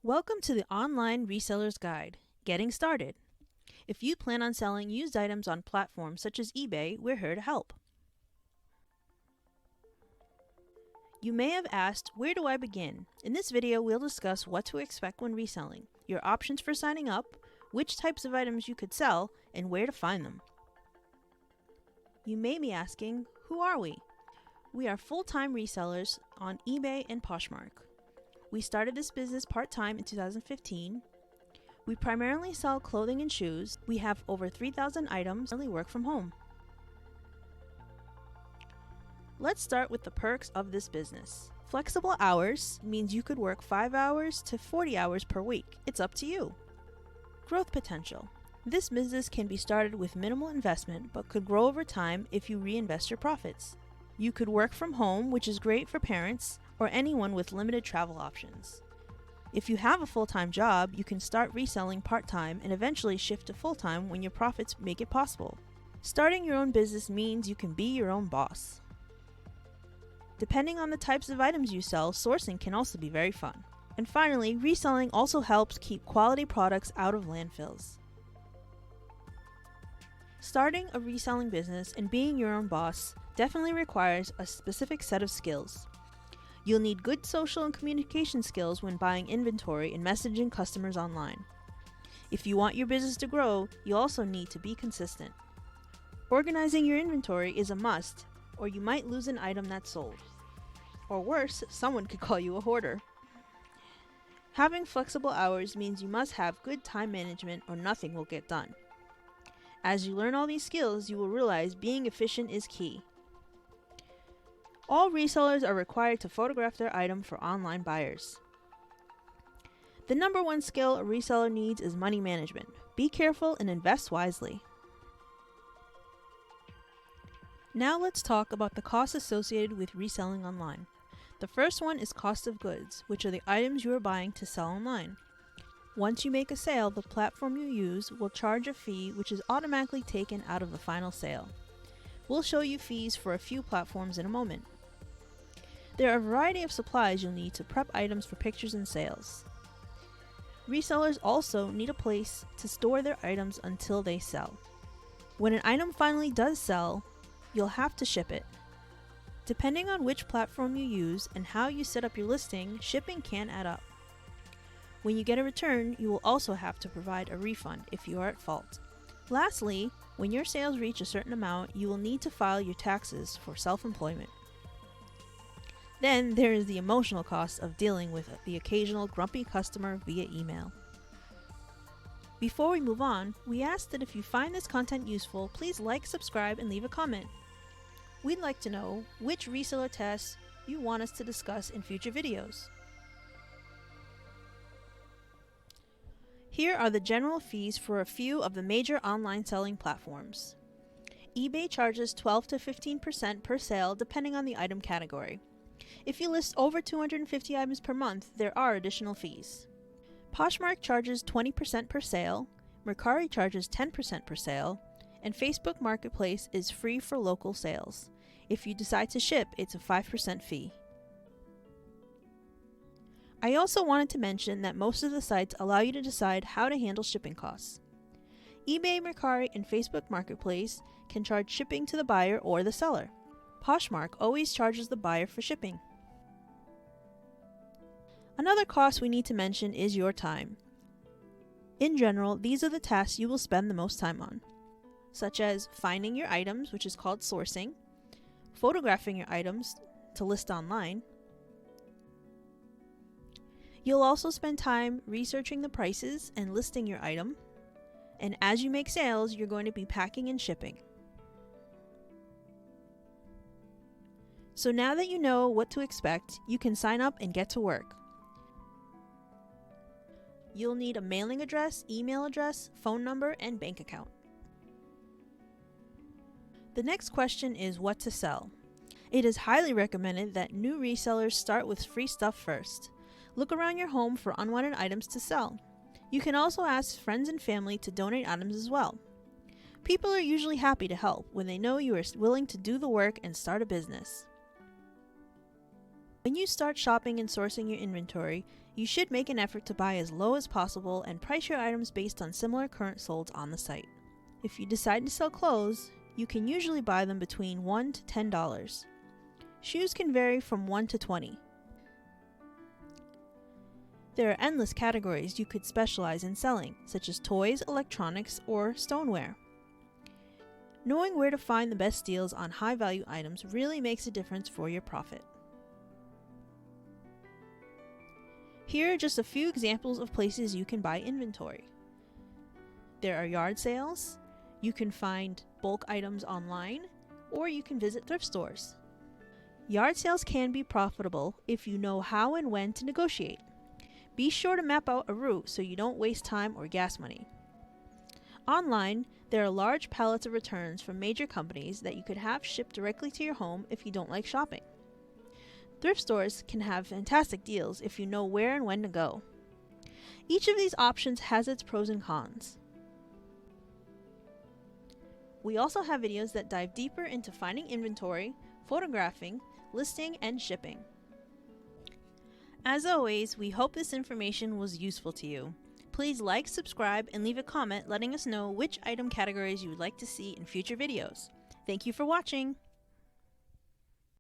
Welcome to the Online Reseller's Guide, Getting Started. If you plan on selling used items on platforms such as eBay, we're here to help. You may have asked, where do I begin? In this video, we'll discuss what to expect when reselling, your options for signing up, which types of items you could sell, and where to find them. You may be asking, who are we? We are full-time resellers on eBay and Poshmark. We started this business part-time in 2015. We primarily sell clothing and shoes. We have over 3,000 items and we work from home. Let's start with the perks of this business. Flexible hours means you could work 5 hours to 40 hours per week. It's up to you. Growth potential. This business can be started with minimal investment but could grow over time if you reinvest your profits. You could work from home, which is great for parents or anyone with limited travel options. If you have a full-time job, you can start reselling part-time and eventually shift to full-time when your profits make it possible. Starting your own business means you can be your own boss. Depending on the types of items you sell, sourcing can also be very fun. And finally, reselling also helps keep quality products out of landfills. Starting a reselling business and being your own boss definitely requires a specific set of skills. You'll need good social and communication skills when buying inventory and messaging customers online. If you want your business to grow, you also need to be consistent. Organizing your inventory is a must, or you might lose an item that's sold. Or worse, someone could call you a hoarder. Having flexible hours means you must have good time management or nothing will get done. As you learn all these skills, you will realize being efficient is key. All resellers are required to photograph their item for online buyers. The number one skill a reseller needs is money management. Be careful and invest wisely. Now let's talk about the costs associated with reselling online. The first one is cost of goods, which are the items you are buying to sell online. Once you make a sale, the platform you use will charge a fee which is automatically taken out of the final sale. We'll show you fees for a few platforms in a moment. There are a variety of supplies you'll need to prep items for pictures and sales. Resellers also need a place to store their items until they sell. When an item finally does sell, you'll have to ship it. Depending on which platform you use and how you set up your listing, shipping can add up. When you get a return, you will also have to provide a refund if you are at fault. Lastly, when your sales reach a certain amount, you will need to file your taxes for self-employment. Then there is the emotional cost of dealing with the occasional grumpy customer via email. Before we move on, we ask that if you find this content useful, please like, subscribe, and leave a comment. We'd like to know which reseller tests you want us to discuss in future videos. Here are the general fees for a few of the major online selling platforms. eBay charges 12 to 15% per sale depending on the item category. If you list over 250 items per month, there are additional fees. Poshmark charges 20% per sale, Mercari charges 10% per sale, and Facebook Marketplace is free for local sales. If you decide to ship, it's a 5% fee. I also wanted to mention that most of the sites allow you to decide how to handle shipping costs. eBay, Mercari, and Facebook Marketplace can charge shipping to the buyer or the seller. Poshmark always charges the buyer for shipping. Another cost we need to mention is your time. In general, these are the tasks you will spend the most time on, such as finding your items, which is called sourcing, photographing your items to list online. You'll also spend time researching the prices and listing your item, and as you make sales, you're going to be packing and shipping. So now that you know what to expect, you can sign up and get to work. You'll need a mailing address, email address, phone number, and bank account. The next question is what to sell. It is highly recommended that new resellers start with free stuff first. Look around your home for unwanted items to sell. You can also ask friends and family to donate items as well. People are usually happy to help when they know you are willing to do the work and start a business. When you start shopping and sourcing your inventory, you should make an effort to buy as low as possible and price your items based on similar current solds on the site. If you decide to sell clothes, you can usually buy them between $1 to $10. Shoes can vary from $1 to $20. There are endless categories you could specialize in selling, such as toys, electronics, or stoneware. Knowing where to find the best deals on high-value items really makes a difference for your profit. Here are just a few examples of places you can buy inventory. There are yard sales, you can find bulk items online, or you can visit thrift stores. Yard sales can be profitable if you know how and when to negotiate. Be sure to map out a route so you don't waste time or gas money. Online, there are large pallets of returns from major companies that you could have shipped directly to your home if you don't like shopping. Thrift stores can have fantastic deals if you know where and when to go. Each of these options has its pros and cons. We also have videos that dive deeper into finding inventory, photographing, listing, and shipping. As always, we hope this information was useful to you. Please like, subscribe, and leave a comment letting us know which item categories you would like to see in future videos. Thank you for watching!